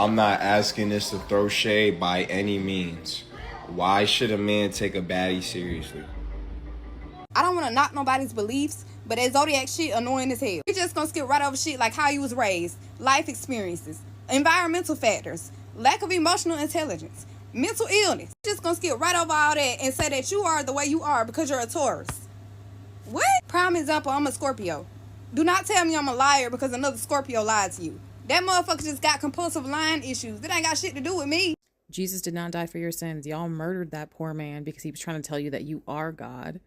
I'm not asking this to throw shade by any means. Why should a man take a baddie seriously? I don't want to knock nobody's beliefs, but that zodiac shit annoying as hell. We just gonna skip right over shit like how you was raised, life experiences, environmental factors, lack of emotional intelligence, mental illness. Just gonna skip right over all that and say that you are the way you are because you're a Taurus. What? Prime example, I'm a Scorpio. Do not tell me I'm a liar because another Scorpio lied to you. That motherfucker just got compulsive lying issues. That ain't got shit to do with me. Jesus did not die for your sins. Y'all murdered that poor man because he was trying to tell you that you are God.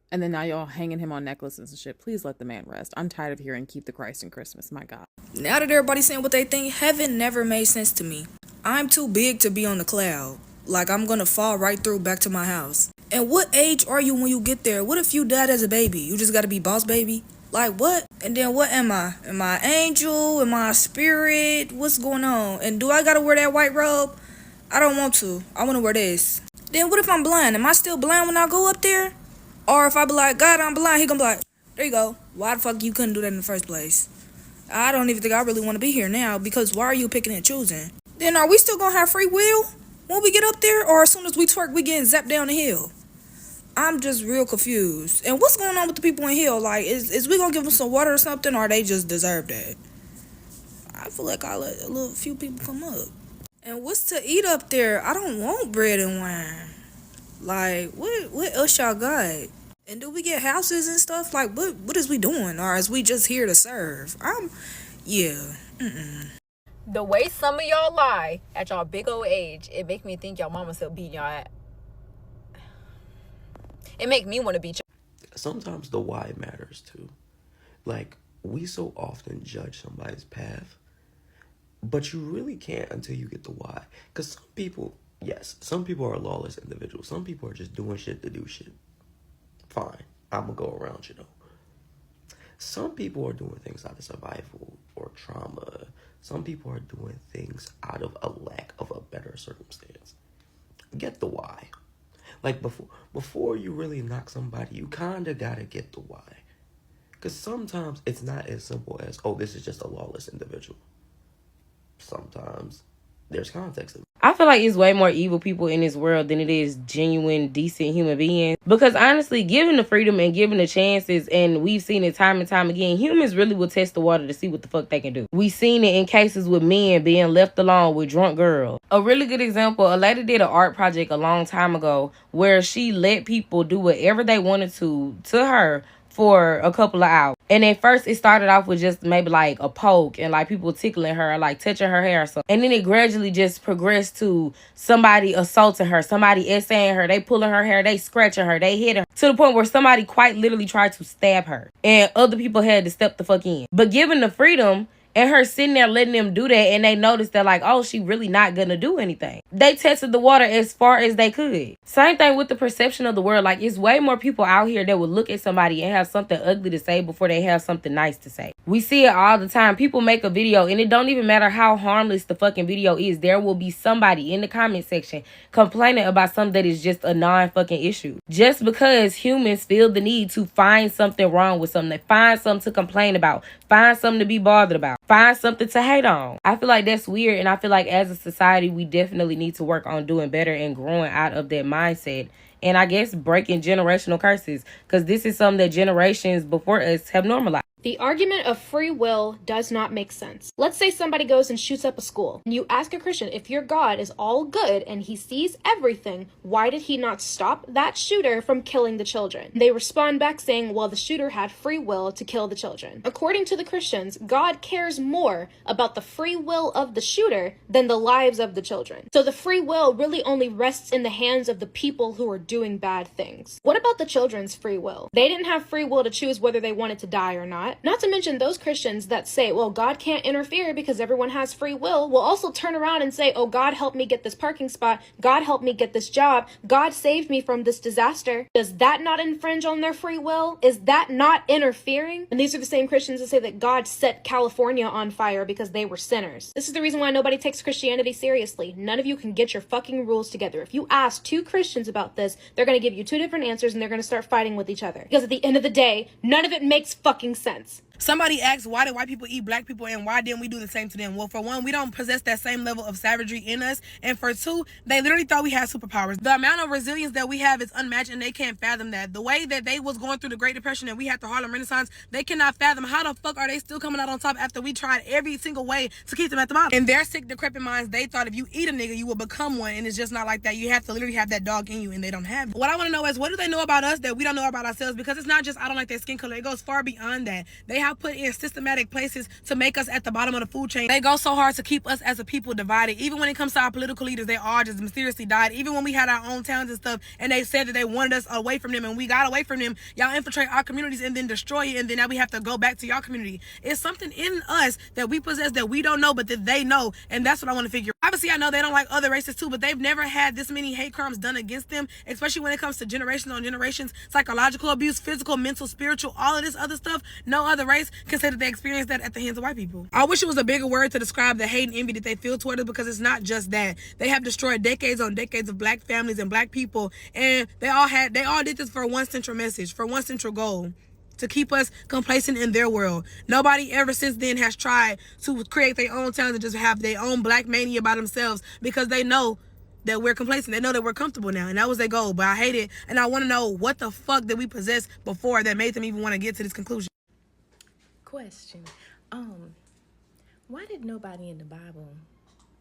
And then now y'all hanging him on necklaces and shit. Please let the man rest. I'm tired of hearing keep the Christ in Christmas. My God. Now that everybody's saying what they think, heaven never made sense to me. I'm too big to be on the cloud. Like I'm gonna fall right through back to my house. And what age are you when you get there? What if you died as a baby? You just gotta be boss baby? Like what? And then what am I? Am I an angel? Am I a spirit? What's going on? And do I gotta wear that white robe? I don't want to. I wanna wear this. Then what if I'm blind? Am I still blind when I go up there? Or if I be like, God, I'm blind, he gonna be like, there you go. Why the fuck you couldn't do that in the first place? I don't even think I really want to be here now because why are you picking and choosing? Then are we still gonna have free will when we get up there? Or as soon as we twerk, we getting zapped down the hill? I'm just real confused. And what's going on with the people in hell? Like, is we gonna give them some water or something, or they just deserve that? I feel like I'll let a few people come up. And what's to eat up there? I don't want bread and wine. Like, what else y'all got? And do we get houses and stuff? Like, what is we doing? Or is we just here to serve? The way some of y'all lie at y'all big old age, it make me think y'all mama still beating y'all at. It make me want to beat y'all. Sometimes the why matters too. Like, we so often judge somebody's path, but you really can't until you get the why. Because some people are lawless individuals. Some people are just doing shit to do shit. Fine, I'm gonna go around you though. Some people are doing things out of survival or trauma. Some people are doing things out of a lack of a better circumstance. Get the why. Like, before you really knock somebody, you kinda gotta get the why. Because sometimes it's not as simple as, oh, this is just a lawless individual. Sometimes there's context. I feel like it's way more evil people in this world than it is genuine, decent human beings. Because honestly, given the freedom and given the chances, and we've seen it time and time again, humans really will test the water to see what the fuck they can do. We've seen it in cases with men being left alone with drunk girls. A really good example, a lady did an art project a long time ago where she let people do whatever they wanted to her for a couple of hours. And at first it started off with just maybe like a poke and like people tickling her, like touching her hair or something. And then it gradually just progressed to somebody assaulting her, somebody essaying her, they pulling her hair, they scratching her, they hitting her, to the point where somebody quite literally tried to stab her. And other people had to step the fuck in. But given the freedom and her sitting there letting them do that, and they noticed that like, oh, she really not gonna do anything, they tested the water as far as they could. Same thing with the perception of the world. Like, it's way more people out here that will look at somebody and have something ugly to say before they have something nice to say. We see it all the time. People make a video and it don't even matter how harmless the fucking video is, there will be somebody in the comment section complaining about something that is just a non-fucking issue. Just because humans feel the need to find something wrong with something, find something to complain about, find something to be bothered about, find something to hate on. I feel like that's weird, and I feel like as a society we definitely need to work on doing better and growing out of that mindset, and I guess breaking generational curses, because this is something that generations before us have normalized. The argument of free will does not make sense. Let's say somebody goes and shoots up a school. And you ask a Christian, if your God is all good and he sees everything, why did he not stop that shooter from killing the children? They respond back saying, well, the shooter had free will to kill the children. According to the Christians, God cares more about the free will of the shooter than the lives of the children. So the free will really only rests in the hands of the people who are doing bad things. What about the children's free will? They didn't have free will to choose whether they wanted to die or not. Not to mention those Christians that say, well, God can't interfere because everyone has free will also turn around and say, oh, God helped me get this parking spot. God helped me get this job. God saved me from this disaster. Does that not infringe on their free will? Is that not interfering? And these are the same Christians that say that God set California on fire because they were sinners. This is the reason why nobody takes Christianity seriously. None of you can get your fucking rules together. If you ask two Christians about this, they're going to give you two different answers and they're going to start fighting with each other. Because at the end of the day, none of it makes fucking sense. Somebody asked, why did white people eat black people and why didn't we do the same to them? Well, for one, we don't possess that same level of savagery in us. And for two, they literally thought we had superpowers. The amount of resilience that we have is unmatched and they can't fathom that. The way that they was going through the Great Depression and we had the Harlem Renaissance, they cannot fathom how the fuck are they still coming out on top after we tried every single way to keep them at the bottom. In their sick, decrepit minds, they thought if you eat a nigga, you will become one. And it's just not like that. You have to literally have that dog in you and they don't have it. What I want to know is, what do they know about us that we don't know about ourselves? Because it's not just, I don't like their skin color. It goes far beyond that. They have put in systematic places to make us at the bottom of the food chain. They go so hard to keep us as a people divided. Even when it comes to our political leaders, they all just mysteriously died. Even when we had our own towns and stuff and they said that they wanted us away from them and we got away from them, y'all infiltrate our communities and then destroy it, and then now we have to go back to y'all community. It's something in us that we possess that we don't know but that they know, and that's what I want to figure. Obviously I know they don't like other races too, but they've never had this many hate crimes done against them, especially when it comes to generations on generations, psychological abuse, physical, mental, spiritual, all of this other stuff. No other race can say that they experienced that at the hands of white people. I wish it was a bigger word to describe the hate and envy that they feel toward us, because it's not just that. They have destroyed decades on decades of black families and black people, and they all did this for one central message, for one central goal: to keep us complacent in their world. Nobody ever since then has tried to create their own towns and just have their own black mania by themselves, because they know that we're complacent. They know that we're comfortable now, and that was their goal. But I hate it, and I want to know what the fuck did we possess before that made them even want to get to this conclusion. Question. Why did nobody in the Bible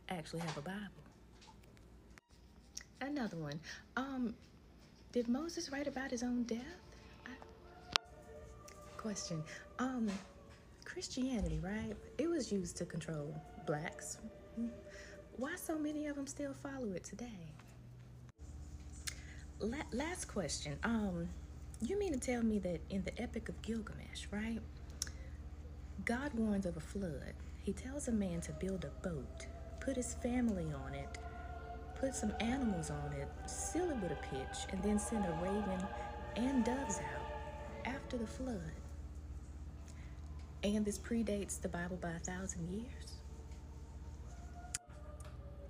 actually have a Bible? Another one. Did Moses write about his own death? Question. Christianity, right? It was used to control blacks. Why so many of them still follow it today? Last question. You mean to tell me that in the Epic of Gilgamesh, right? God warns of a flood. He tells a man to build a boat, put his family on it, put some animals on it, seal it with a pitch, and then send a raven and doves out after the flood. And this predates the Bible by 1,000 years.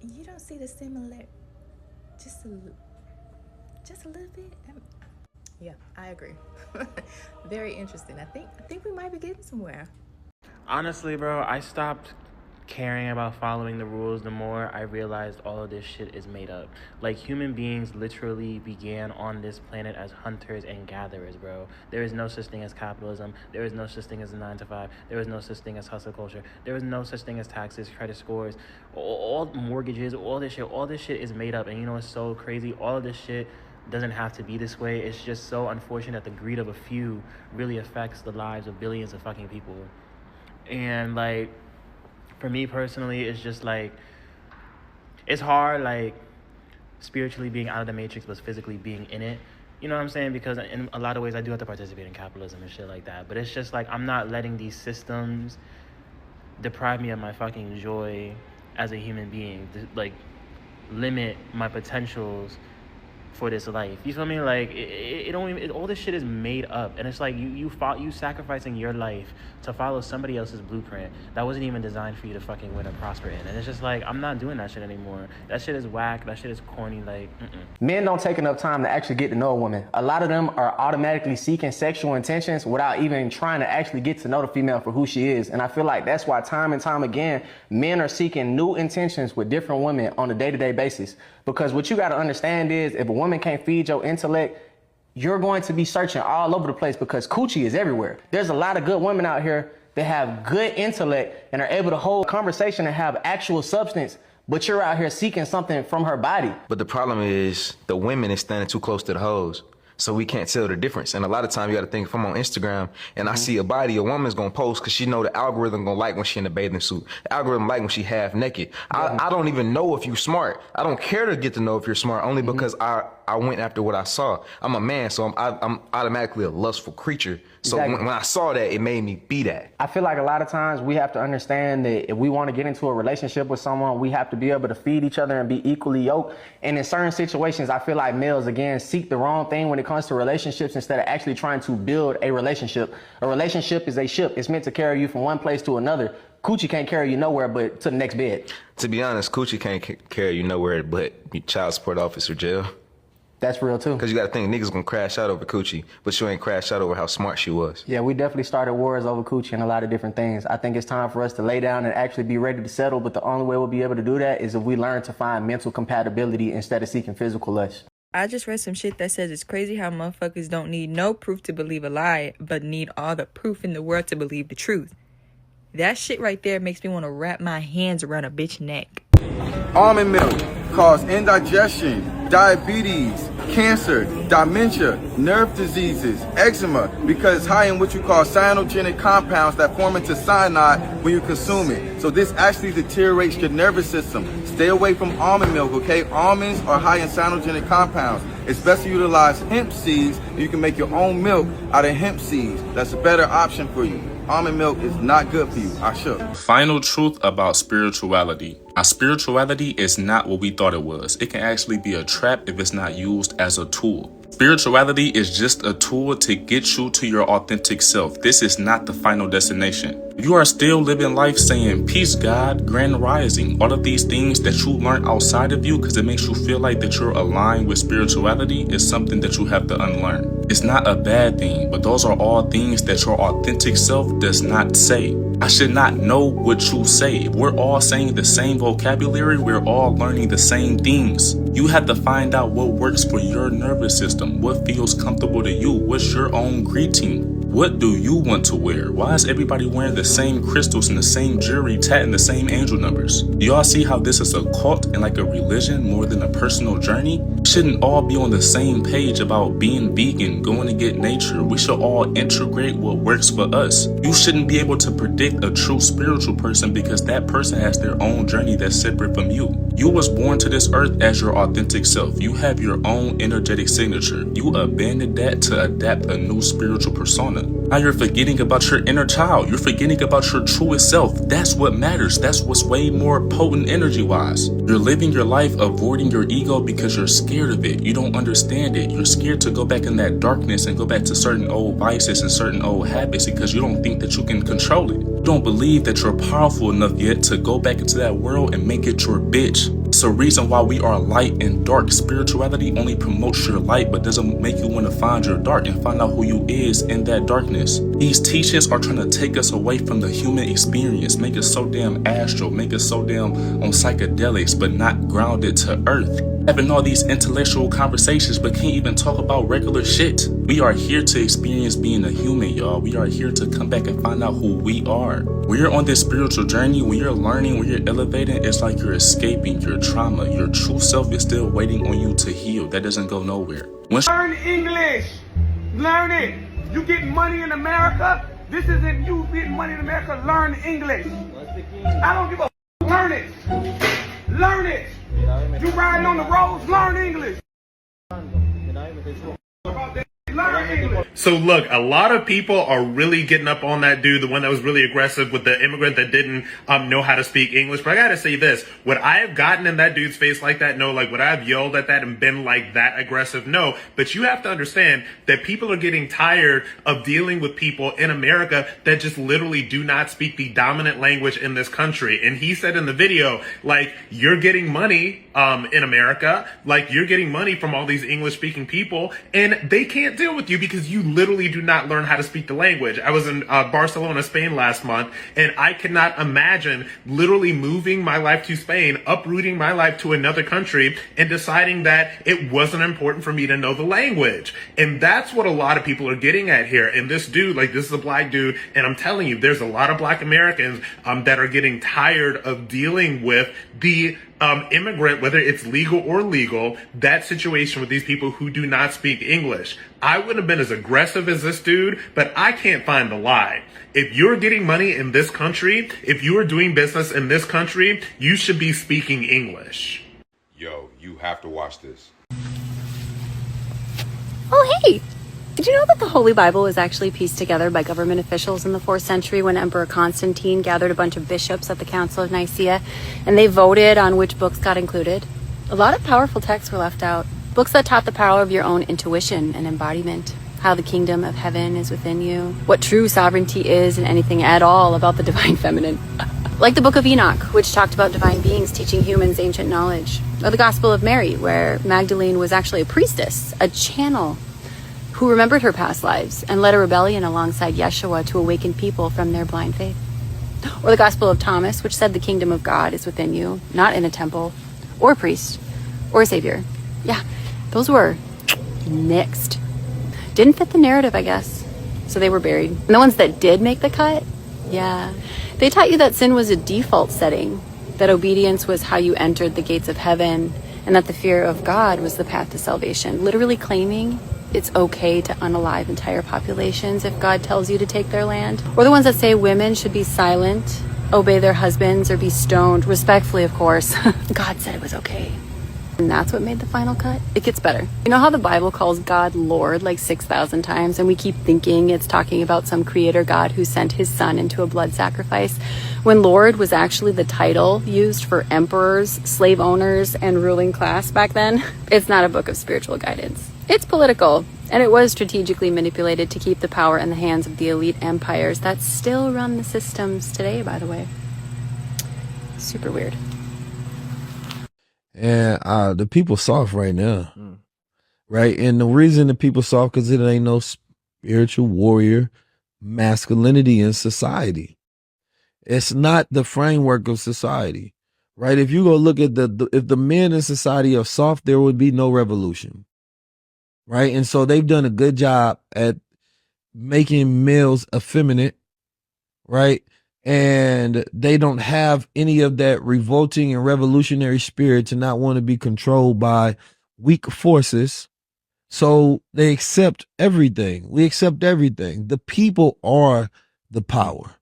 You don't see the similar, just a little bit? Yeah, I agree. Very interesting. I think we might be getting somewhere. Honestly, bro, I stopped caring about following the rules the more I realized all of this shit is made up. Like, human beings literally began on this planet as hunters and gatherers, bro. There is no such thing as capitalism. There is no such thing as a 9 to 5. There is no such thing as hustle culture. There is no such thing as taxes, credit scores, all mortgages, all this shit is made up. And you know what's so crazy? All of this shit doesn't have to be this way. It's just so unfortunate that the greed of a few really affects the lives of billions of fucking people. And like, for me personally, it's just like, it's hard, like, spiritually being out of the matrix but physically being in it. You know what I'm saying? Because in a lot of ways I do have to participate in capitalism and shit like that. But it's just like, I'm not letting these systems deprive me of my fucking joy as a human being, like, limit my potentials for this life. You feel me? Like, it don't even, all this shit is made up, and it's like you sacrificing your life to follow somebody else's blueprint that wasn't even designed for you to fucking win or prosper in. And it's just like, I'm not doing that shit anymore. That shit is whack. That shit is corny. Like, Men don't take enough time to actually get to know a woman. A lot of them are automatically seeking sexual intentions without even trying to actually get to know the female for who she is. And I feel like that's why time and time again, men are seeking new intentions with different women on a day-to-day basis. Because what you got to understand is, if a woman can't feed your intellect, you're going to be searching all over the place, because coochie is everywhere. There's a lot of good women out here that have good intellect and are able to hold conversation and have actual substance, but you're out here seeking something from her body. But the problem is the women is standing too close to the hoes. So we can't tell the difference. And a lot of times you got to think, if I'm on Instagram and I see a body, a woman's going to post because she know the algorithm going to like when she in a bathing suit. The algorithm like when she half naked. I don't even know if you smart. I don't care to get to know if you're smart, only because I went after what I saw. I'm a man, so I'm automatically a lustful creature. So when I saw that, it made me be that. I feel like a lot of times we have to understand that if we want to get into a relationship with someone, we have to be able to feed each other and be equally yoked. And in certain situations, I feel like males, again, seek the wrong thing when it comes to relationships instead of actually trying to build a relationship. A relationship is a ship. It's meant to carry you from one place to another. Coochie can't carry you nowhere but to the next bed. To be honest, coochie can't carry you nowhere but child support office or jail. That's real too. Because you got to think niggas gonna crash out over coochie, but you ain't crash out over how smart she was. Yeah, we definitely started wars over coochie and a lot of different things. I think it's time for us to lay down and actually be ready to settle, but the only way we'll be able to do that is if we learn to find mental compatibility instead of seeking physical lust. I just read some shit that says it's crazy how motherfuckers don't need no proof to believe a lie, but need all the proof in the world to believe the truth. That shit right there makes me want to wrap my hands around a bitch neck. Almond milk cause indigestion, diabetes, cancer, dementia, nerve diseases, eczema, because it's high in what you call cyanogenic compounds that form into cyanide when you consume it. So this actually deteriorates your nervous system. Stay away from almond milk, okay? Almonds are high in cyanogenic compounds. It's best to utilize hemp seeds, and you can make your own milk out of hemp seeds. That's a better option for you. Almond milk is not good for you, I should. Final truth about spirituality. Our spirituality is not what we thought it was. It can actually be a trap if it's not used as a tool. Spirituality is just a tool to get you to your authentic self. This is not the final destination. You are still living life saying, peace, God, grand rising, all of these things that you learn outside of you because it makes you feel like that you're aligned with spirituality is something that you have to unlearn. It's not a bad thing, but those are all things that your authentic self does not say. I should not know what you say. We're all saying the same vocabulary. We're all learning the same things. You have to find out what works for your nervous system, what feels comfortable to you, what's your own greeting. What do you want to wear? Why is everybody wearing the same crystals and the same jewelry, tatting the same angel numbers? Do y'all see how this is a cult and like a religion more than a personal journey? We shouldn't all be on the same page about being vegan, going to get nature. We should all integrate what works for us. You shouldn't be able to predict a true spiritual person because that person has their own journey that's separate from you. You was born to this earth as your authentic self. You have your own energetic signature. You abandoned that to adapt a new spiritual persona. Now you're forgetting about your inner child. You're forgetting about your truest self. That's what matters. That's what's way more potent energy-wise. You're living your life avoiding your ego because you're scared of it. You don't understand it. You're scared to go back in that darkness and go back to certain old vices and certain old habits because you don't think that you can control it. You don't believe that you're powerful enough yet to go back into that world and make it your bitch. It's a reason why we are light and dark. Spirituality only promotes your light but doesn't make you want to find your dark and find out who you is in that darkness. These teachings are trying to take us away from the human experience, make us so damn astral, make us so damn on psychedelics but not grounded to earth. Having all these intellectual conversations but can't even talk about regular shit. We are here to experience being a human, y'all. We are here to come back and find out who we are. When you're on this spiritual journey, when you're learning, when you're elevating, it's like you're escaping your trauma. Your true self is still waiting on you to heal. That doesn't go nowhere. Learn English. Learn it. You get money in America. This isn't you getting money in America. Learn English. I don't give a learn it. Learn it. You riding on the roads, learn English. So look, a lot of people are really getting up on that dude, the one that was really aggressive with the immigrant that didn't know how to speak English. But I gotta say this, would I have gotten in that dude's face like that? No. Like, would I have yelled at that and been like that aggressive? No. But you have to understand that people are getting tired of dealing with people in America that just literally do not speak the dominant language in this country. And he said in the video, like, you're getting money in America, like you're getting money from all these English speaking people and they can't deal with you because you literally do not learn how to speak the language. I was in Barcelona, Spain last month, and I cannot imagine literally moving my life to Spain, uprooting my life to another country and deciding that it wasn't important for me to know the language. And that's what a lot of people are getting at here. And this dude, like, this is a black dude, and I'm telling you, there's a lot of black Americans that are getting tired of dealing with the immigrant, whether it's legal or illegal, that situation with these people who do not speak English. I wouldn't have been as aggressive as this dude, but I can't find the lie. If you're getting money in this country, if you are doing business in this country, you should be speaking English. Yo, you have to watch this. Oh, hey! Did you know that the Holy Bible was actually pieced together by government officials in the 4th century when Emperor Constantine gathered a bunch of bishops at the Council of Nicaea and they voted on which books got included? A lot of powerful texts were left out. Books that taught the power of your own intuition and embodiment, how the kingdom of heaven is within you, what true sovereignty is, and anything at all about the divine feminine. Like the Book of Enoch, which talked about divine beings teaching humans ancient knowledge. Or the Gospel of Mary, where Magdalene was actually a priestess, a channel, who remembered her past lives and led a rebellion alongside Yeshua to awaken people from their blind faith. Or the Gospel of Thomas, which said the kingdom of God is within you, not in a temple, or a priest, or a savior. Yeah, those were mixed. Didn't fit the narrative, I guess. So they were buried. And the ones that did make the cut, yeah, they taught you that sin was a default setting, that obedience was how you entered the gates of heaven, and that the fear of God was the path to salvation, literally claiming it's okay to unalive entire populations if God tells you to take their land. Or the ones that say women should be silent, obey their husbands, or be stoned, respectfully, of course. God said it was okay. And that's what made the final cut. It gets better. You know how the Bible calls God Lord like 6,000 times, and we keep thinking it's talking about some creator God who sent his son into a blood sacrifice, when Lord was actually the title used for emperors, slave owners, and ruling class back then? It's not a book of spiritual guidance. It's political, and it was strategically manipulated to keep the power in the hands of the elite empires that still run the systems today, by the way. Super weird. And the people soft right now, right? And the reason the people soft because it ain't no spiritual warrior masculinity in society. It's not the framework of society, right? If you go look at if the men in society are soft, there would be no revolution. Right. And so they've done a good job at making males effeminate. Right. And they don't have any of that revolting and revolutionary spirit to not want to be controlled by weak forces. So they accept everything. We accept everything. The people are the power.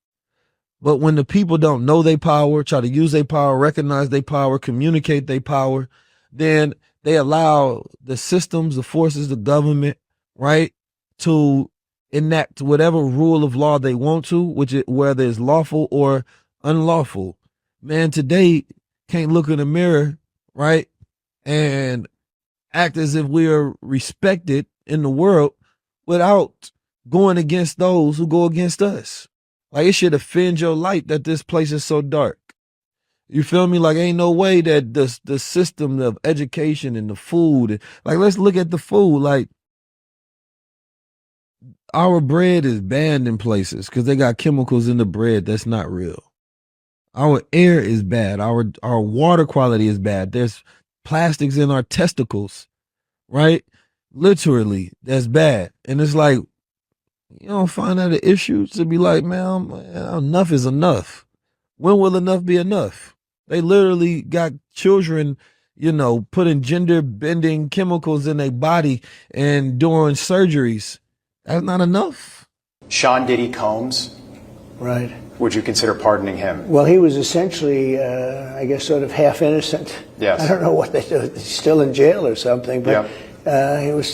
But when the people don't know their power, try to use their power, recognize their power, communicate their power, then they allow the systems, the forces, the government, right, to enact whatever rule of law they want to, whether it's lawful or unlawful. Man, today can't look in the mirror, right, and act as if we are respected in the world without going against those who go against us. Like, it should offend your light that this place is so dark. You feel me? Like, ain't no way that the system of education and the food, like, let's look at the food. Like, our bread is banned in places because they got chemicals in the bread that's not real. Our air is bad. Our water quality is bad. There's plastics in our testicles, right? Literally, that's bad. And it's like, you don't find that an issue to be like, man, enough is enough. When will enough be enough? They literally got children, putting gender bending chemicals in their body and doing surgeries. That's not enough. Sean Diddy Combs. Right. Would you consider pardoning him? Well, he was essentially, I guess, sort of half innocent. Yes. I don't know what they do. He's still in jail or something, but he was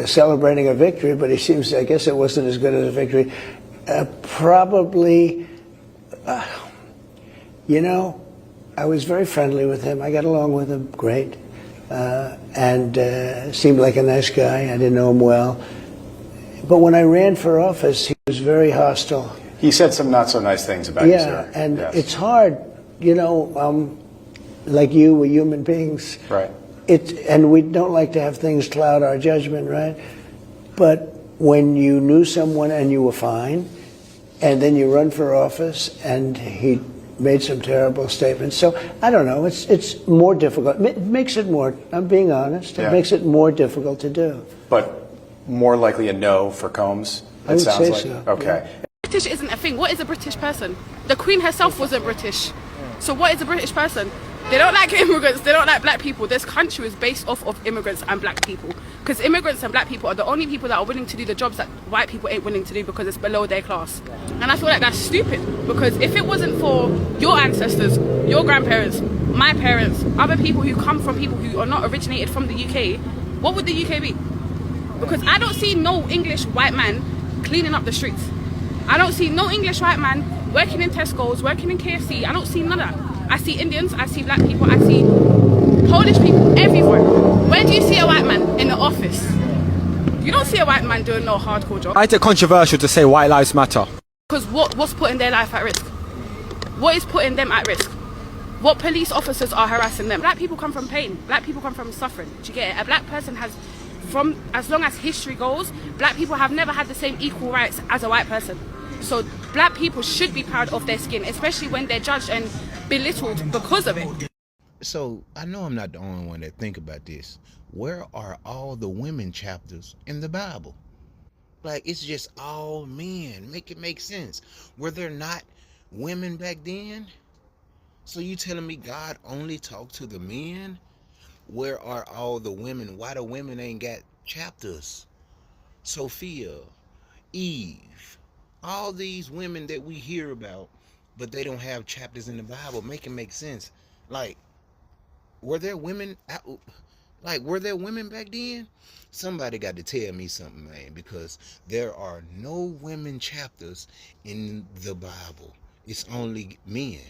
celebrating a victory, but he seems, I guess it wasn't as good as a victory. Probably, I was very friendly with him. I got along with him great, and seemed like a nice guy. I didn't know him well. But when I ran for office, he was very hostile. He said some not so nice things about you, sir. And it's hard, like you, we're human beings. Right. And we don't like to have things cloud our judgment, right? But when you knew someone and you were fine, and then you run for office and he made some terrible statements. So I don't know, it's more difficult. It makes it more, I'm being honest, it makes it more difficult to do. But more likely a no for Combs, I would say so. Okay. British isn't a thing. What is a British person? The Queen herself wasn't British. So what is a British person? They don't like immigrants, they don't like black people. This country is based off of immigrants and black people. Because immigrants and black people are the only people that are willing to do the jobs that white people ain't willing to do because it's below their class. And I feel like that's stupid. Because if it wasn't for your ancestors, your grandparents, my parents, other people who come from people who are not originated from the UK, what would the UK be? Because I don't see no English white man cleaning up the streets. I don't see no English white man working in Tesco's, working in KFC. I don't see none of that. I see Indians, I see black people, I see Polish people everywhere. Where do you see a white man in the office? You don't see a white man doing no hardcore job. I find it controversial to say white lives matter. Because what's putting their life at risk? What is putting them at risk? What police officers are harassing them? Black people come from pain. Black people come from suffering. Do you get it? A black person has, from as long as history goes, black people have never had the same equal rights as a white person. So black people should be proud of their skin, especially when they're judged and belittled because of it. So I know I'm not the only one that think about this. Where are all the women chapters in the Bible? Like, it's just all men. Make it make sense. Were there not women back then? So you telling me God only talked to the men? Where are all the women? Why the women ain't got chapters? Sophia, Eve, all these women that we hear about, but they don't have chapters in the Bible. Make it make sense. Like, were there women out? Like, were there women back then? Somebody got to tell me something, man, because there are no women chapters in the Bible. It's only men.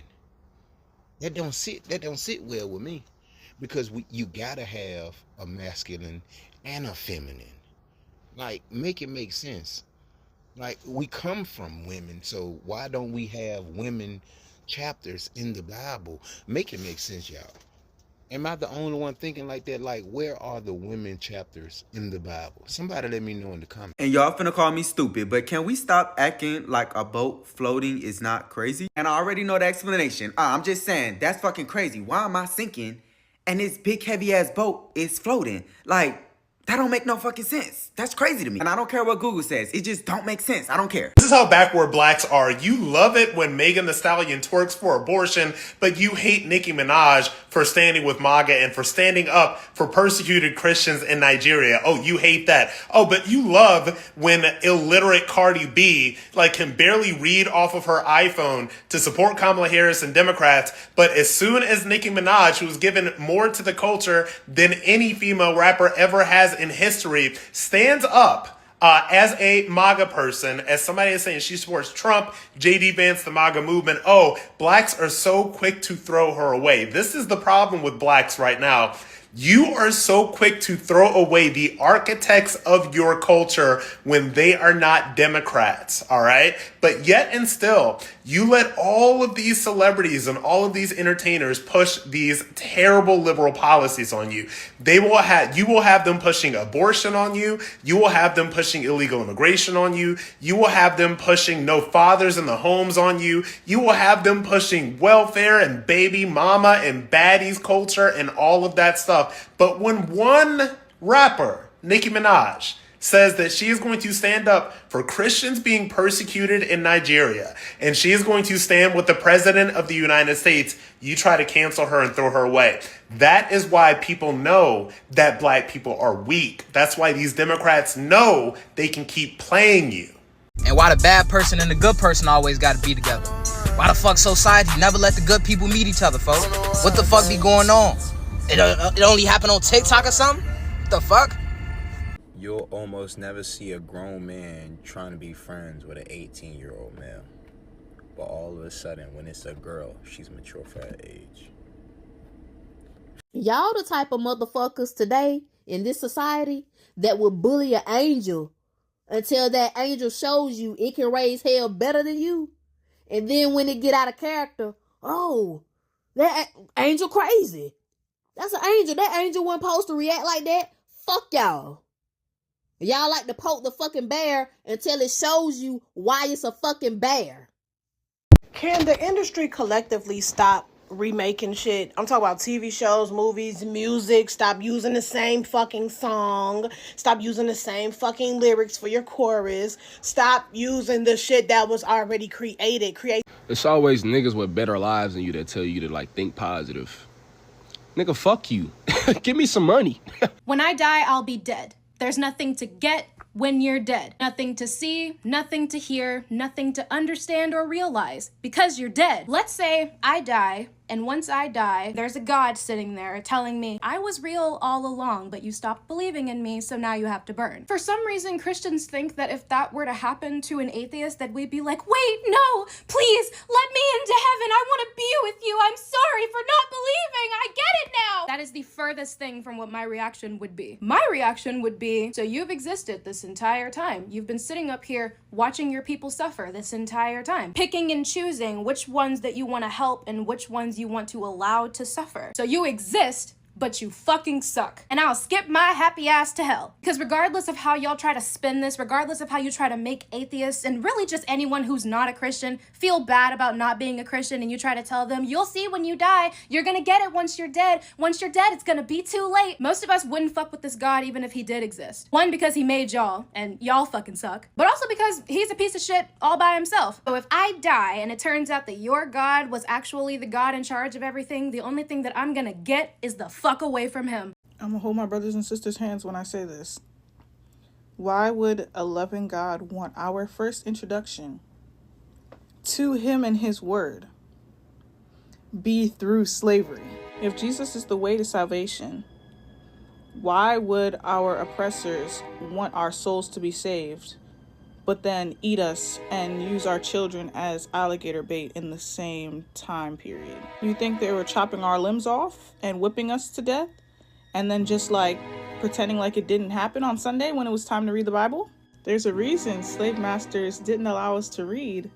That don't sit well with me, because you gotta have a masculine and a feminine. Like, make it make sense. Like, we come from women, so why don't we have women chapters in the Bible? Make it make sense, y'all. Am I the only one thinking like that? Like, where are the women chapters in the Bible? Somebody let me know in the comments. And y'all finna call me stupid, but can we stop acting like a boat floating is not crazy? And I already know the explanation. I'm just saying, that's fucking crazy. Why am I sinking and this big heavy ass boat is floating? Like, that don't make no fucking sense. That's crazy to me. And I don't care what Google says. It just don't make sense. I don't care. This is how backward blacks are. You love it when Megan Thee Stallion twerks for abortion, but you hate Nicki Minaj for standing with MAGA and for standing up for persecuted Christians in Nigeria. Oh, you hate that. Oh, but you love when illiterate Cardi B can barely read off of her iPhone to support Kamala Harris and Democrats, but as soon as Nicki Minaj, who's given more to the culture than any female rapper ever has in history, stands up as a MAGA person, as somebody is saying she supports Trump, JD Vance, the MAGA movement, oh, blacks are so quick to throw her away. This is the problem with blacks right now. You are so quick to throw away the architects of your culture when they are not Democrats, all right? But yet and still, you let all of these celebrities and all of these entertainers push these terrible liberal policies on you. You will have them pushing abortion on you. You will have them pushing illegal immigration on you. You will have them pushing no fathers in the homes on you. You will have them pushing welfare and baby mama and baddies culture and all of that stuff. But when one rapper, Nicki Minaj, says that she is going to stand up for Christians being persecuted in Nigeria, and she is going to stand with the president of the United States, you try to cancel her and throw her away. That is why people know that black people are weak. That's why these Democrats know they can keep playing you. And why the bad person and the good person always gotta be together? Why the fuck society never let the good people meet each other, folks? What the fuck be going on? It only happened on TikTok or something? What the fuck? You'll almost never see a grown man trying to be friends with an 18-year-old male. But all of a sudden, when it's a girl, she's mature for her age. Y'all the type of motherfuckers today in this society that will bully an angel until that angel shows you it can raise hell better than you. And then when it get out of character, oh, that angel crazy. That's an angel. That angel wasn't supposed to react like that. Fuck y'all. Y'all like to poke the fucking bear until it shows you why it's a fucking bear. Can the industry collectively stop remaking shit? I'm talking about TV shows, movies, music. Stop using the same fucking song. Stop using the same fucking lyrics for your chorus. Stop using the shit that was already created. It's always niggas with better lives than you that tell you to think positive. Nigga, fuck you. Give me some money. When I die, I'll be dead. There's nothing to get when you're dead. Nothing to see, nothing to hear, nothing to understand or realize, because you're dead. Let's say I die, and once I die, there's a God sitting there telling me, I was real all along, but you stopped believing in me, so now you have to burn. For some reason, Christians think that if that were to happen to an atheist, that we'd be like, wait, no, please, let me into heaven. I want to be with you. I'm sorry for not believing. I get it now. That is the furthest thing from what my reaction would be. My reaction would be, so you've existed this entire time. You've been sitting up here watching your people suffer this entire time, picking and choosing which ones that you want to help and which ones you want to allow to suffer. So you exist, but you fucking suck. And I'll skip my happy ass to hell. Because regardless of how y'all try to spin this, regardless of how you try to make atheists and really just anyone who's not a Christian feel bad about not being a Christian, and you try to tell them, you'll see when you die, you're gonna get it once you're dead. Once you're dead, it's gonna be too late. Most of us wouldn't fuck with this God even if he did exist. One, because he made y'all, and y'all fucking suck. But also because he's a piece of shit all by himself. So if I die and it turns out that your God was actually the God in charge of everything, the only thing that I'm gonna get is the fuck away from him. I'm gonna hold my brothers and sisters' hands when I say this. Why would a loving God want our first introduction to him and his word be through slavery? If Jesus is the way to salvation, why would our oppressors want our souls to be saved, but then eat us and use our children as alligator bait in the same time period? You think they were chopping our limbs off and whipping us to death and then just like pretending like it didn't happen on Sunday when it was time to read the Bible? There's a reason slave masters didn't allow us to read,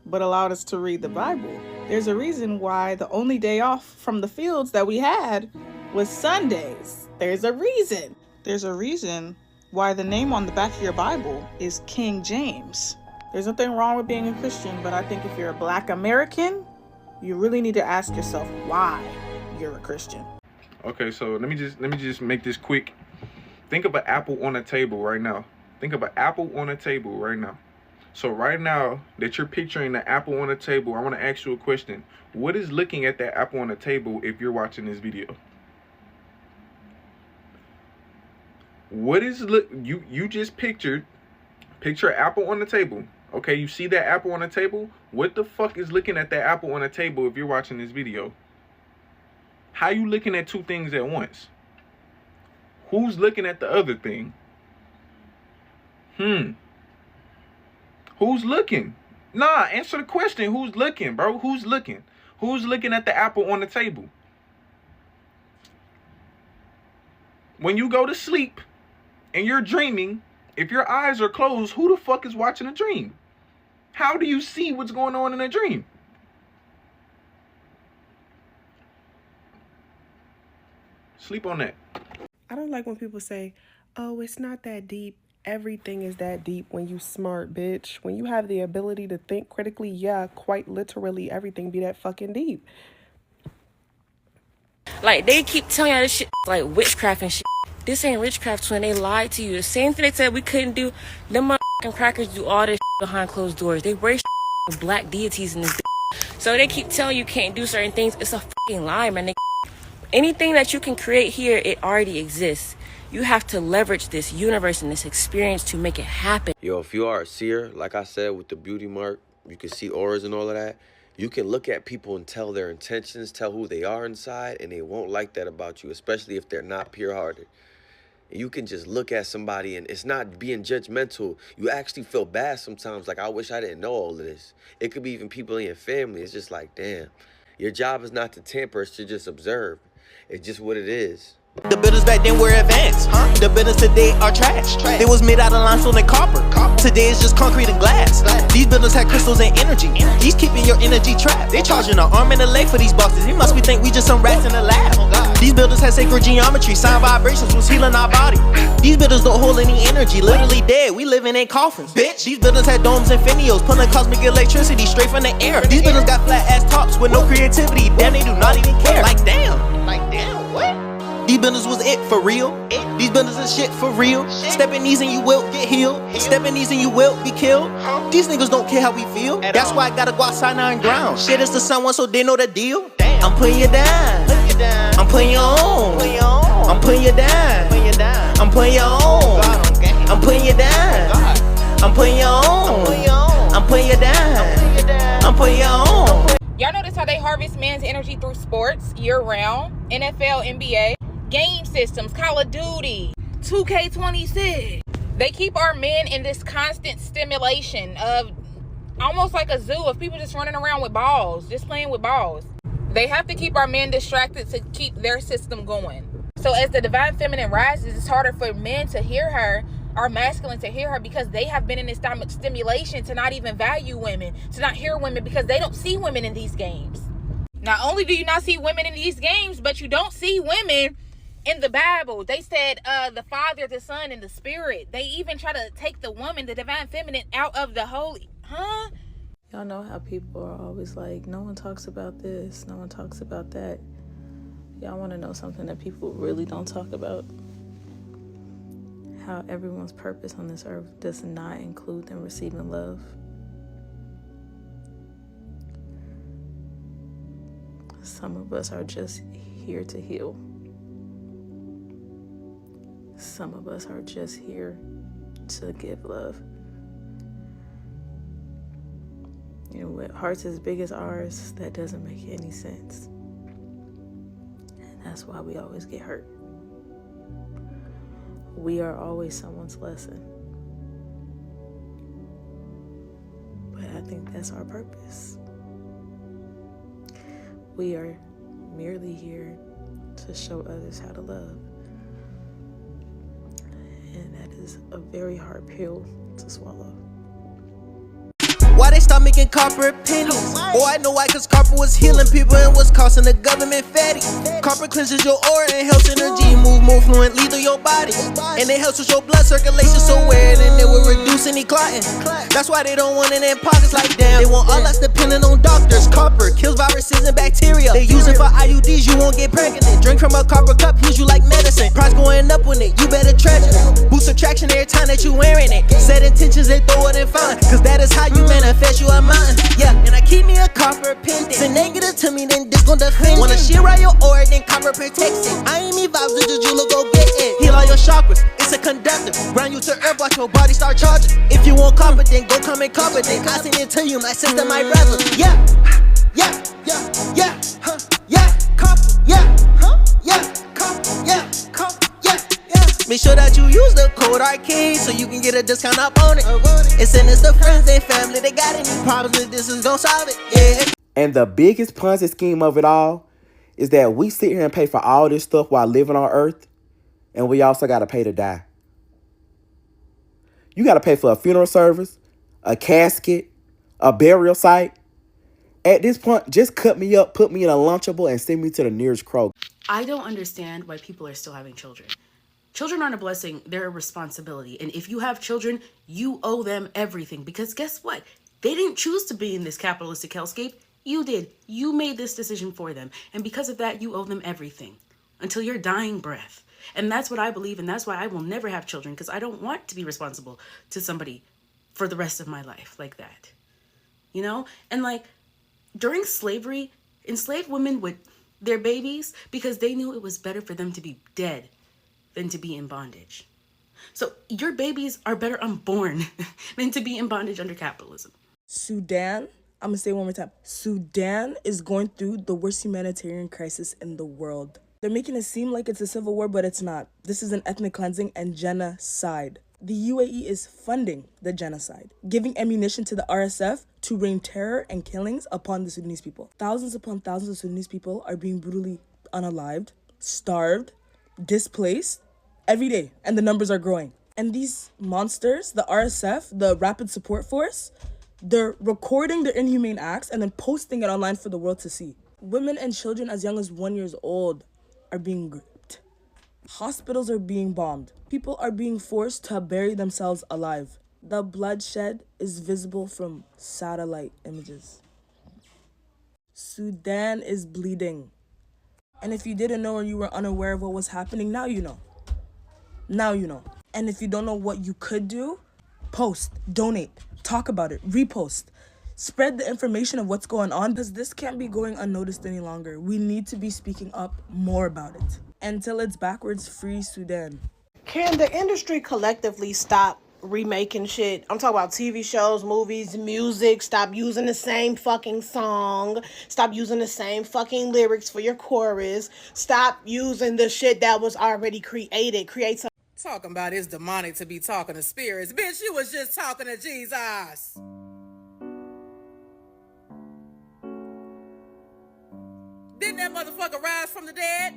but allowed us to read the Bible. There's a reason why the only day off from the fields that we had was Sundays. There's a reason. There's a reason why the name on the back of your Bible is King James. There's nothing wrong with being a Christian, but I think if you're a Black American, you really need to ask yourself why you're a Christian. Okay, so let me just make this quick. Think of an apple on a table right now. Think of an apple on a table right now. So right now that you're picturing the apple on the table, I want to ask you a question. What is looking at that apple on the table if you're watching this video? What is you just picture an apple on the table. Okay, you see that apple on the table? What the fuck is looking at that apple on the table if you're watching this video? How you looking at two things at once? Who's looking at the other thing? Who's looking? Nah, answer the question. Who's looking, bro? Who's looking? Who's looking at the apple on the table? When you go to sleep and you're dreaming, if your eyes are closed, who the fuck is watching a dream? How do you see what's going on in a dream? Sleep on that. I don't like when people say, oh, it's not that deep. Everything is that deep when you smart, bitch. When you have the ability to think critically, yeah, quite literally everything be that fucking deep. Like, they keep telling you this shit like witchcraft and shit. This ain't witchcraft, when they lied to you. The same thing they said we couldn't do. Them motherfucking crackers do all this shit behind closed doors. They worship black deities in this bitch. So they keep telling you can't do certain things. It's a fucking lie, man. Anything that you can create here, it already exists. You have to leverage this universe and this experience to make it happen. Yo, if you are a seer, like I said, with the beauty mark, you can see auras and all of that. You can look at people and tell their intentions, tell who they are inside, and they won't like that about you, especially if they're not pure-hearted. You can just look at somebody, and it's not being judgmental. You actually feel bad sometimes, like, I wish I didn't know all of this. It could be even people in your family. It's just like, damn. Your job is not to tamper, it's to just observe. It's just what it is. The buildings back then were advanced. The buildings today are trash. They was made out of limestone and copper. Today it's just concrete and glass. These buildings had crystals and energy. These keeping your energy trapped. They charging an arm and a leg for these boxes. They must be think we just some rats in the lab. These buildings had sacred geometry. Sound vibrations was healing our body. These buildings don't hold any energy. Literally dead. We living in coffins. Bitch. These buildings had domes and finials, pulling cosmic electricity straight from the air. These buildings got flat ass tops with no creativity. Damn, they do not even care. Like damn, what? These buildings was it for real. These buildings is shit for real. Step in these and you will get healed. Step in these and you will be killed. These niggas don't care how we feel. That's why I gotta go outside now and ground. Shit is to someone so they know the deal. I'm putting you down. I'm putting you on. I'm putting you down. I'm putting you on. I'm putting you down. I'm putting you on. I'm putting you down. I'm putting you on. Y'all notice how they harvest man's energy through sports year-round? NFL, NBA, game systems, Call of Duty, 2K26. They keep our men in this constant stimulation of almost like a zoo of people just running around with balls, just playing with balls. They have to keep our men distracted to keep their system going. So as the divine feminine rises, it's harder for men to hear her, or masculine to hear her, because they have been in this stimulation to not even value women, to not hear women, because they don't see women in these games. Not only do you not see women in these games, but you don't see women in the Bible. They said the Father, the Son, and the Spirit. They even try to take the woman, the divine feminine, out of the holy. Huh? Y'all know how people are always like, no one talks about this, no one talks about that. Y'all want to know something that people really don't talk about? How everyone's purpose on this earth does not include them receiving love. Some of us are just here to heal. Some of us are just here to give love. You know, with hearts as big as ours, that doesn't make any sense. And that's why we always get hurt. We are always someone's lesson. But I think that's our purpose. We are merely here to show others how to love. And that is a very hard pill to swallow. Why they stop making copper pennies? Oh, I know why, cause copper was healing people and was costing the government fatty. Copper cleanses your aura and helps energy move more fluently through your body. And it helps with your blood circulation so weird, and it will reduce any clotting. That's why they don't want it in pockets like damn. They want all us depending on doctors. Copper kills viruses and bacteria. They use it for IUDs, you won't get pregnant. Drink from a copper cup, heals you like medicine. Price going up with it, you better treasure it. Boost attraction every time that you wearing it. Set intentions and throw it in fun, cause that is how you manifest you a mountain. Yeah, and I keep me a copper pendant. Say negative to me, then this gon' defend it. Wanna shit right your aura, then copper protects it. I ain't me vibes, the jeweler go get it. Heal all your chakras, it's a conductor. Ground you to earth, watch your body start charging. If you want copper, then go come and copper. Then I send it to you, my sister, my brother. Yeah, yeah, yeah, yeah, huh, yeah, copper, yeah, huh, yeah, copper, yeah, copper, yeah, yeah. Make sure that you use the code arcade so you can get a discount up on it. And send this to friends and family. They got any problems with this is gon' solve it. Yeah. And the biggest Ponzi scheme of it all is that we sit here and pay for all this stuff while living on Earth, and we also got to pay to die. You got to pay for a funeral service, a casket, a burial site. At this point, just cut me up, put me in a Lunchable, and send me to the nearest Kroger. I don't understand why people are still having children. Children aren't a blessing, they're a responsibility. And if you have children, you owe them everything. Because guess what? They didn't choose to be in this capitalistic hellscape. You did. You made this decision for them. And because of that, you owe them everything until your dying breath. And that's what I believe. And that's why I will never have children, because I don't want to be responsible to somebody for the rest of my life like that. You know? And like during slavery, enslaved women would their babies because they knew it was better for them to be dead than to be in bondage. So your babies are better unborn than to be in bondage under capitalism. Sudan, I'm gonna say it one more time. Sudan is going through the worst humanitarian crisis in the world. They're making it seem like it's a civil war, but it's not. This is an ethnic cleansing and genocide. The UAE is funding the genocide, giving ammunition to the RSF to rain terror and killings upon the Sudanese people. Thousands upon thousands of Sudanese people are being brutally unalived, starved, displaced every day, and the numbers are growing. And these monsters, the RSF, the Rapid Support Force, they're recording their inhumane acts and then posting it online for the world to see. Women and children as young as 1 year old are being raped. Hospitals are being bombed. People are being forced to bury themselves alive. The bloodshed is visible from satellite images. Sudan is bleeding. And if you didn't know or you were unaware of what was happening, now you know. Now you know. And if you don't know what you could do, post, donate, talk about it, repost. Spread the information of what's going on, because this can't be going unnoticed any longer. We need to be speaking up more about it. Until it's backwards, free Sudan. Can the industry collectively stop remaking shit? I'm talking about TV shows, movies, music. Stop using the same fucking song. Stop using the same fucking lyrics for your chorus. Stop using the shit that was already created. Create some. Talking about it's demonic to be talking to spirits. Bitch, you was just talking to Jesus. seen that motherfucker rise from the dead,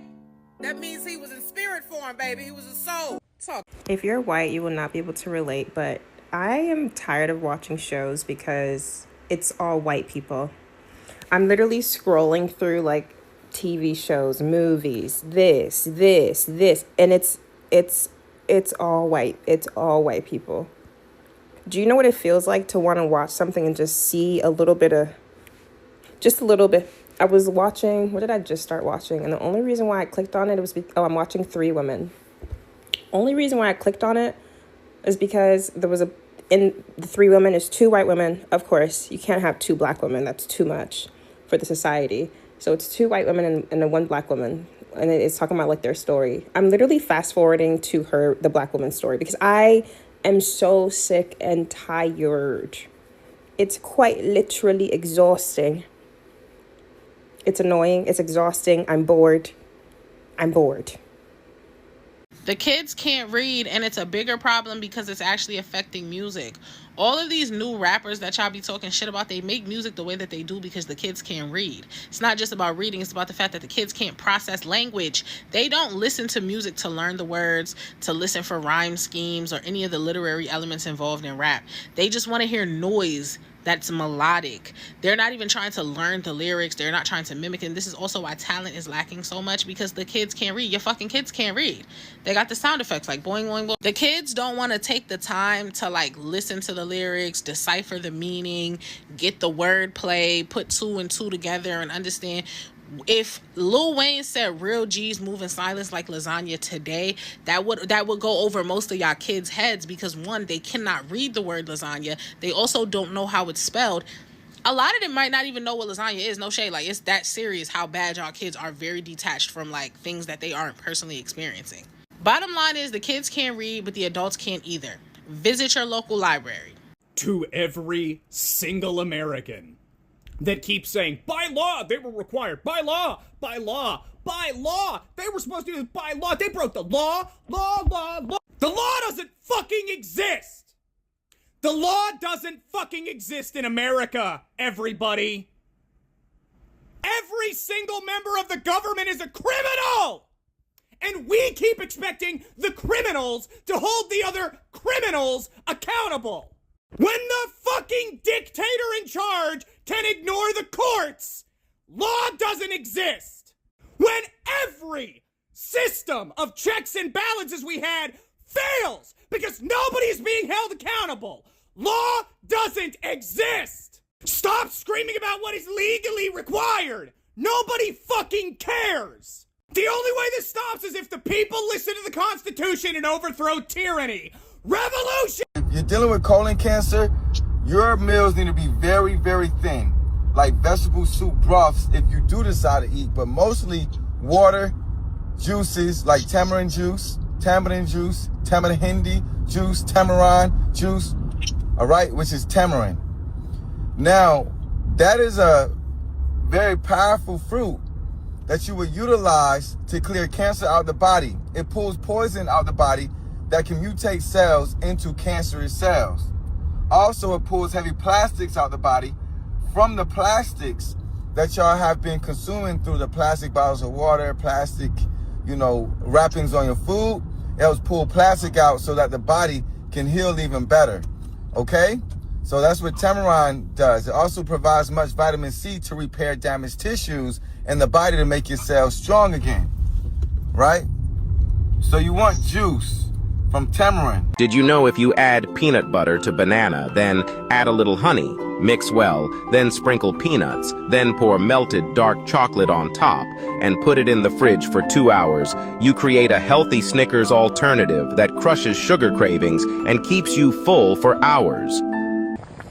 that means he was in spirit form, baby. He was a soul. Talk. If you're white, you will not be able to relate, but I am tired of watching shows because it's all white people. I'm literally scrolling through like TV shows, movies, this, and it's all white. It's all white people. Do you know what it feels like to want to watch something and just see a little bit of, just a little bit? I was watching, what did I just start watching? And the only reason why I clicked on it was, I'm watching Three Women. Only reason why I clicked on it is because there was in the Three Women is 2 white women. Of course, you can't have 2 black women. That's too much for the society. So it's 2 white women and 1 black woman. And it's talking about like their story. I'm literally fast forwarding to the black woman's story because I am so sick and tired. It's quite literally exhausting. It's annoying. It's exhausting. I'm bored. The kids can't read, and it's a bigger problem because it's actually affecting music. All of these new rappers that y'all be talking shit about, they make music the way that they do because the kids can't read. It's not just about reading, it's about the fact that the kids can't process language. They don't listen to music to learn the words, to listen for rhyme schemes, or any of the literary elements involved in rap. They just want to hear noise that's melodic. They're not even trying to learn the lyrics. They're not trying to mimic it. And this is also why talent is lacking so much, because the kids can't read. Your fucking kids can't read. They got the sound effects like boing, boing, boing. The kids don't want to take the time to like listen to the lyrics, decipher the meaning, get the wordplay, put 2 and 2 together and understand. If Lil Wayne said real G's move in silence like lasagna today, that would go over most of y'all kids' heads, because 1, they cannot read the word lasagna. They also don't know how it's spelled. A lot of them might not even know what lasagna is. No shade. Like, it's that serious how bad y'all kids are very detached from like things that they aren't personally experiencing. Bottom line is the kids can't read, but the adults can't either. Visit your local library. To every single American that keeps saying, by law, they were required, by law, by law, by law, they were supposed to do this by law, they broke the law. The law doesn't fucking exist. The law doesn't fucking exist in America, everybody. Every single member of the government is a criminal. And we keep expecting the criminals to hold the other criminals accountable. When the fucking dictator in charge can ignore the courts, law doesn't exist. When every system of checks and balances we had fails because nobody's being held accountable, law doesn't exist. Stop screaming about what is legally required. Nobody fucking cares. The only way this stops is if the people listen to the Constitution and overthrow tyranny. Revolution! If you're dealing with colon cancer, your meals need to be very, very thin. Like vegetable soup broths if you do decide to eat, but mostly water, juices like tamarind juice, tamarind hindi juice, tamarind juice, all right, which is tamarind. Now, that is a very powerful fruit that you would utilize to clear cancer out of the body. It pulls poison out of the body that can mutate cells into cancerous cells. Also, it pulls heavy plastics out the body from the plastics that y'all have been consuming through the plastic bottles of water, plastic, wrappings on your food. It helps pull plastic out so that the body can heal even better, okay? So that's what tamarind does. It also provides much vitamin C to repair damaged tissues in the body to make your cells strong again, right? So you want juice from tamarind. Did you know if you add peanut butter to banana, then add a little honey, mix well, then sprinkle peanuts, then pour melted dark chocolate on top, and put it in the fridge for 2 hours, you create a healthy Snickers alternative that crushes sugar cravings and keeps you full for hours?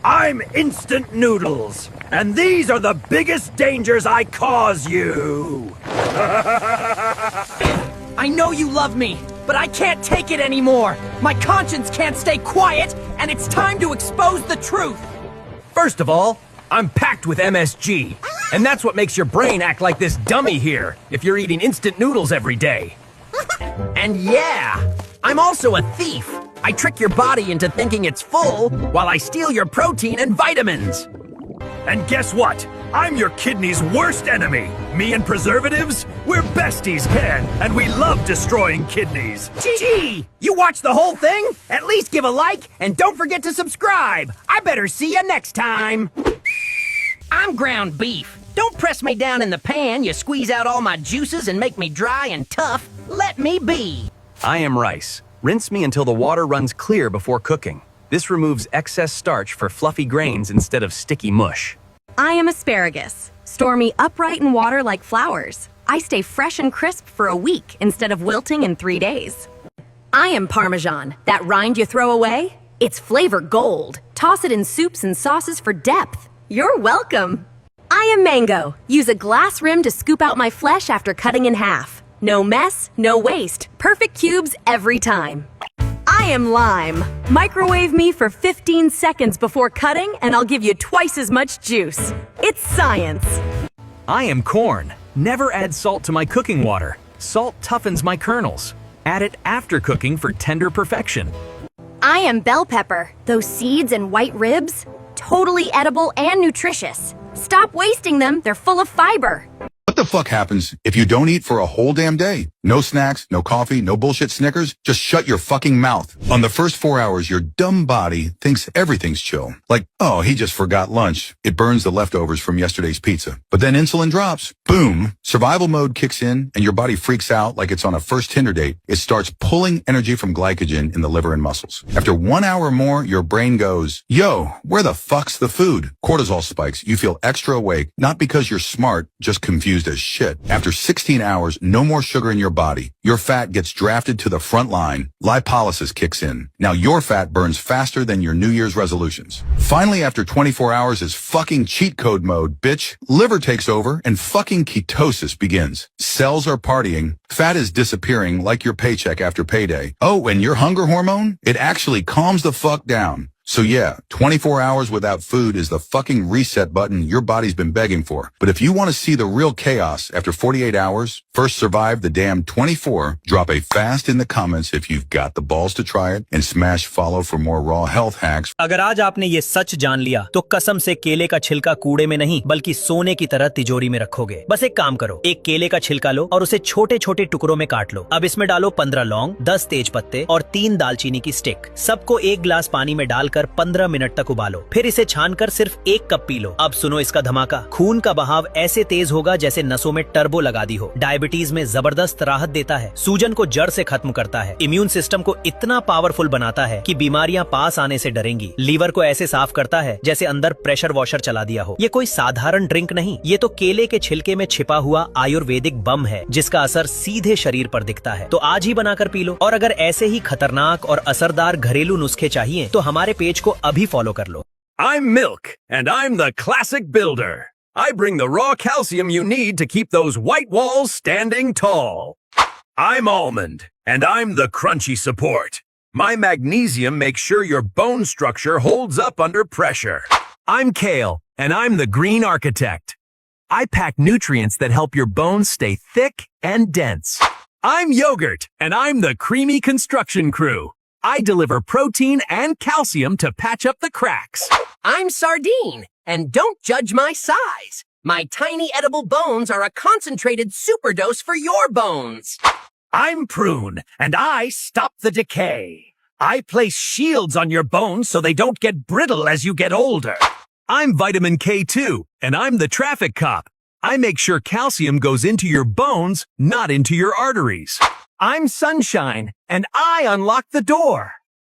I'm Instant Noodles, and these are the biggest dangers I cause you. I know you love me, but I can't take it anymore. My conscience can't stay quiet, and it's time to expose the truth. First of all, I'm packed with MSG, and that's what makes your brain act like this dummy here if you're eating instant noodles every day. And yeah, I'm also a thief. I trick your body into thinking it's full while I steal your protein and vitamins. And guess what? I'm your kidney's worst enemy. Me and preservatives, we're besties, Ken, and we love destroying kidneys. Gee, you watched the whole thing? At least give a like and don't forget to subscribe. I better see you next time. I'm ground beef. Don't press me down in the pan. You squeeze out all my juices and make me dry and tough. Let me be. I am rice. Rinse me until the water runs clear before cooking. This removes excess starch for fluffy grains instead of sticky mush. I am asparagus. Store me upright in water like flowers. I stay fresh and crisp for a week instead of wilting in 3 days. I am Parmesan. That rind you throw away? It's flavor gold. Toss it in soups and sauces for depth. You're welcome. I am mango. Use a glass rim to scoop out my flesh after cutting in half. No mess, no waste. Perfect cubes every time. I am lime. Microwave me for 15 seconds before cutting and I'll give you twice as much juice. It's science. I am corn. Never add salt to my cooking water. Salt toughens my kernels. Add it after cooking for tender perfection. I am bell pepper. Those seeds and white ribs, totally edible and nutritious. Stop wasting them, they're full of fiber. What the fuck happens if you don't eat for a whole damn day? No snacks, no coffee, no bullshit Snickers. Just shut your fucking mouth. On the first 4 hours, your dumb body thinks everything's chill. Like, oh, he just forgot lunch. It burns the leftovers from yesterday's pizza. But then insulin drops. Boom. Survival mode kicks in and your body freaks out like it's on a first Tinder date. It starts pulling energy from glycogen in the liver and muscles. After 1 hour more, your brain goes, yo, where the fuck's the food? Cortisol spikes. You feel extra awake, not because you're smart, just confused as shit. After 16 hours, no more sugar in your body. Your fat gets drafted to the front line. Lipolysis kicks in. Now your fat burns faster than your New Year's resolutions. Finally, after 24 hours is fucking cheat code mode, bitch. Liver takes over and fucking ketosis begins. Cells are partying. Fat is disappearing like your paycheck after payday. Oh, and your hunger hormone? It actually calms the fuck down. So yeah, 24 hours without food is the fucking reset button your body's been begging for. But if you want to see the real chaos after 48 hours, first survive the damn 24, drop a fast in the comments if you've got the balls to try it, and smash follow for more raw health hacks. अगर आज आपने ये सच जान लिया तो कसम से केले का छिलका कूड़े में नहीं बल्कि सोने की तरह तिजोरी में रखोगे। बस एक काम करो, एक केले का छिलका लो और उसे छोटे छोटे टुकड़ों में काट लो। अब इसमें डालो 15 लौंग, 10 तेज पत्ते और 3 दालचीनी की स्टिक। सबको 1 गिलास पानी में डालकर 15 मिनट तक उबालो, फिर इसे छानकर सिर्फ 1 कप पी लो। अब सुनो इसका धमाका, खून का बहाव ऐसे तेज होगा जैसे नसों में टर्बो लगा दी हो। डायबिटीज में जबरदस्त राहत देता है, सूजन को जड़ से खत्म करता है, इम्यून सिस्टम को इतना पावरफुल बनाता है कि बीमारियां पास आने से डरेंगी, लीवर को ऐसे साफ करता है जैसे अंदर प्रेशर वॉशर चला दिया हो। ये कोई साधारण ड्रिंक नहीं, ये तो केले के छिलके में छिपा हुआ आयुर्वेदिक बम है जिसका असर सीधे शरीर पर दिखता है। तो आज ही बनाकर पी लो। और अगर ऐसे ही खतरनाक और असरदार घरेलू नुस्खे चाहिए तो हमारे पेज को अभी फॉलो कर लो। I'm Milk, and I'm the classic builder. I bring the raw calcium you need to keep those white walls standing tall. I'm Almond, and I'm the crunchy support. My magnesium makes sure your bone structure holds up under pressure. I'm Kale, and I'm the green architect. I pack nutrients that help your bones stay thick and dense. I'm Yogurt, and I'm the creamy construction crew. I deliver protein and calcium to patch up the cracks. I'm Sardine, and don't judge my size. My tiny edible bones are a concentrated superdose for your bones. I'm Prune, and I stop the decay. I place shields on your bones so they don't get brittle as you get older. I'm Vitamin K2, and I'm the traffic cop. I make sure calcium goes into your bones, not into your arteries. I'm Sunshine, and I unlock the door.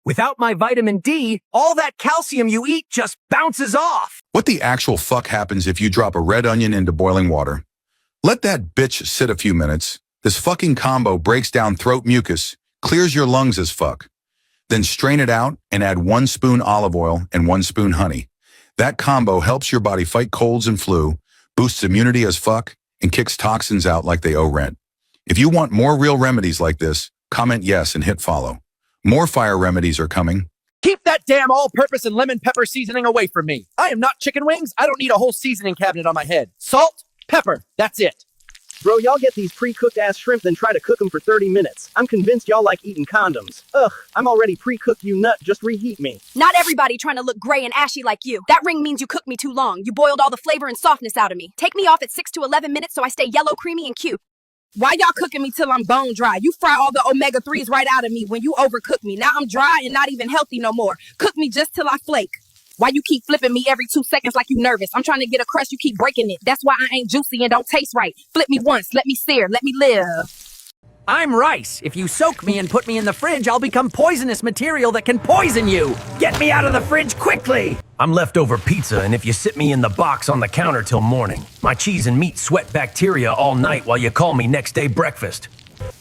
Without my vitamin D, all that calcium you eat just bounces off. What the actual fuck happens if you drop a red onion into boiling water? Let that bitch sit a few minutes. This fucking combo breaks down throat mucus, clears your lungs as fuck. Then strain it out and add 1 spoon olive oil and 1 spoon honey. That combo helps your body fight colds and flu, boosts immunity as fuck, and kicks toxins out like they owe rent. If you want more real remedies like this, comment yes and hit follow. More fire remedies are coming. Keep that damn all-purpose and lemon pepper seasoning away from me. I am not chicken wings. I don't need a whole seasoning cabinet on my head. Salt, pepper, that's it. Bro, y'all get these pre-cooked ass shrimp then try to cook them for 30 minutes. I'm convinced y'all like eating condoms. Ugh, I'm already pre-cooked, you nut, just reheat me. Not everybody trying to look gray and ashy like you. That ring means you cooked me too long. You boiled all the flavor and softness out of me. Take me off at 6 to 11 minutes so I stay yellow, creamy, and cute. Why y'all cooking me till I'm bone dry? You fry all the omega-3s right out of me when you overcook me. Now I'm dry and not even healthy no more. Cook me just till I flake. Why you keep flipping me every 2 seconds like you nervous? I'm trying to get a crust, you keep breaking it. That's why I ain't juicy and don't taste right. Flip me once, let me sear, let me live. I'm rice. If you soak me and put me in the fridge, I'll become poisonous material that can poison you. Get me out of the fridge quickly. I'm leftover pizza, and if you sit me in the box on the counter till morning, my cheese and meat sweat bacteria all night while you call me next day breakfast.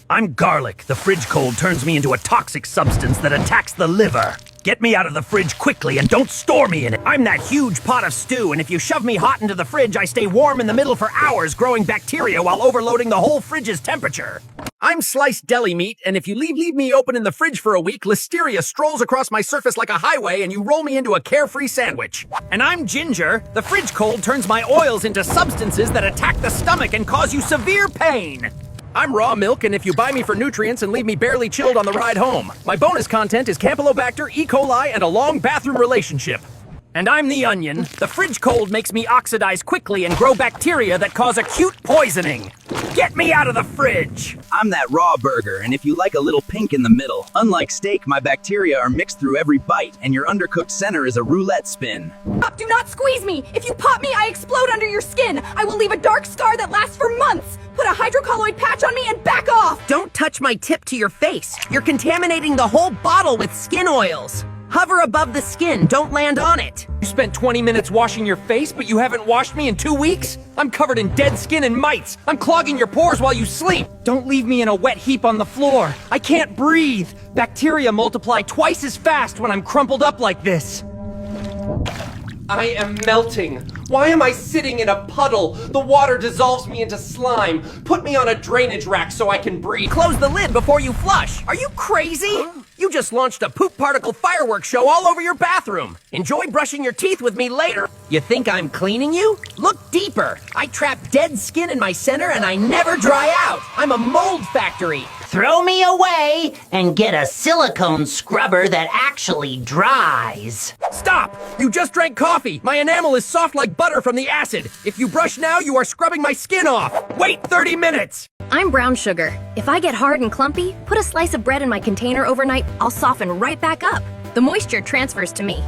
I'm garlic. The fridge cold turns me into a toxic substance that attacks the liver. Get me out of the fridge quickly and don't store me in it. I'm that huge pot of stew, and if you shove me hot into the fridge, I stay warm in the middle for hours, growing bacteria while overloading the whole fridge's temperature. I'm sliced deli meat, and if you leave me open in the fridge for a week, listeria strolls across my surface like a highway and you roll me into a carefree sandwich. And I'm ginger. The fridge cold turns my oils into substances that attack the stomach and cause you severe pain. I'm raw milk, and if you buy me for nutrients and leave me barely chilled on the ride home, my bonus content is Campylobacter, E. coli, and a long bathroom relationship. And I'm the onion. The fridge cold makes me oxidize quickly and grow bacteria that cause acute poisoning. Get me out of the fridge! I'm that raw burger, and if you like a little pink in the middle, unlike steak, my bacteria are mixed through every bite, and your undercooked center is a roulette spin. Stop, do not squeeze me! If you pop me, I explode under your skin! I will leave a dark scar that lasts for months! Put a hydrocolloid patch on me and back off! Don't touch my tip to your face. You're contaminating the whole bottle with skin oils. Hover above the skin, don't land on it. You spent 20 minutes washing your face, but you haven't washed me in 2 weeks? I'm covered in dead skin and mites. I'm clogging your pores while you sleep. Don't leave me in a wet heap on the floor. I can't breathe. Bacteria multiply twice as fast when I'm crumpled up like this. I am melting. Why am I sitting in a puddle? The water dissolves me into slime. Put me on a drainage rack so I can breathe. Close the lid before you flush. Are you crazy? You just launched a poop particle fireworks show all over your bathroom. Enjoy brushing your teeth with me later. You think I'm cleaning you? Look deeper. I trap dead skin in my center and I never dry out. I'm a mold factory. Throw me away and get a silicone scrubber that actually dries. Stop! You just drank coffee. My enamel is soft like butter from the acid. If you brush now, you are scrubbing my skin off. Wait 30 minutes! I'm brown sugar. If I get hard and clumpy, put a slice of bread in my container overnight, I'll soften right back up. The moisture transfers to me.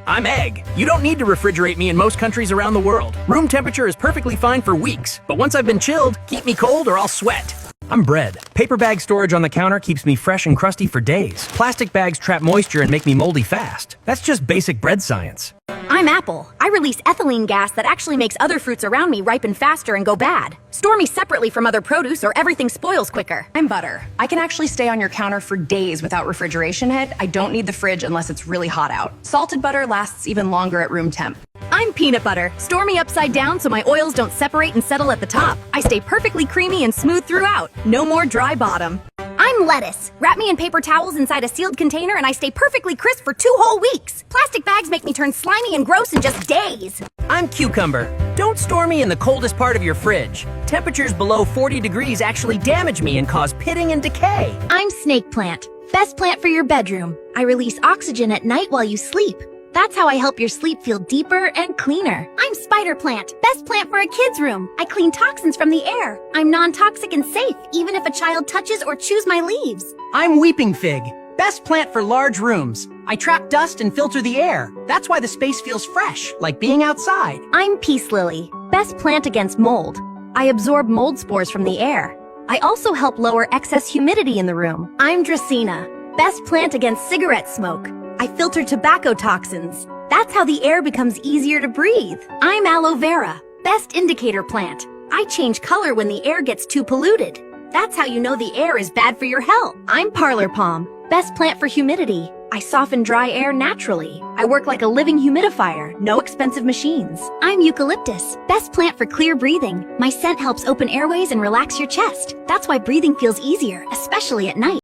I'm egg. You don't need to refrigerate me in most countries around the world. Room temperature is perfectly fine for weeks, but once I've been chilled, keep me cold or I'll sweat. I'm bread. Paper bag storage on the counter keeps me fresh and crusty for days. Plastic bags trap moisture and make me moldy fast. That's just basic bread science. I'm apple. I release ethylene gas that actually makes other fruits around me ripen faster and go bad. Store me separately from other produce or everything spoils quicker. I'm butter. I can actually stay on your counter for days without refrigeration hit. I don't need the fridge unless it's really hot out. Salted butter lasts even longer at room temp. I'm peanut butter. Store me upside down so my oils don't separate and settle at the top. I stay perfectly creamy and smooth throughout. No more dry bottom. I'm lettuce. Wrap me in paper towels inside a sealed container and I stay perfectly crisp for 2 whole weeks. Plastic bags make me turn slimy and gross in just days. I'm cucumber. Don't store me in the coldest part of your fridge. Temperatures below 40 degrees actually damage me and cause pitting and decay. I'm snake plant. Best plant for your bedroom. I release oxygen at night while you sleep. That's how I help your sleep feel deeper and cleaner. I'm spider plant. Best plant for a kid's room. I clean toxins from the air. I'm non-toxic and safe, even if a child touches or chews my leaves. I'm weeping fig. Best plant for large rooms. I trap dust and filter the air. That's why the space feels fresh, like being outside. I'm peace lily. Best plant against mold. I absorb mold spores from the air. I also help lower excess humidity in the room. I'm Dracaena. Best plant against cigarette smoke. I filter tobacco toxins. That's how the air becomes easier to breathe. I'm aloe vera. Best indicator plant. I change color when the air gets too polluted. That's how you know the air is bad for your health. I'm parlor palm. Best plant for humidity. I soften dry air naturally. I work like a living humidifier, no expensive machines. I'm eucalyptus. Best plant for clear breathing. My scent helps open airways and relax your chest. That's why breathing feels easier, especially at night.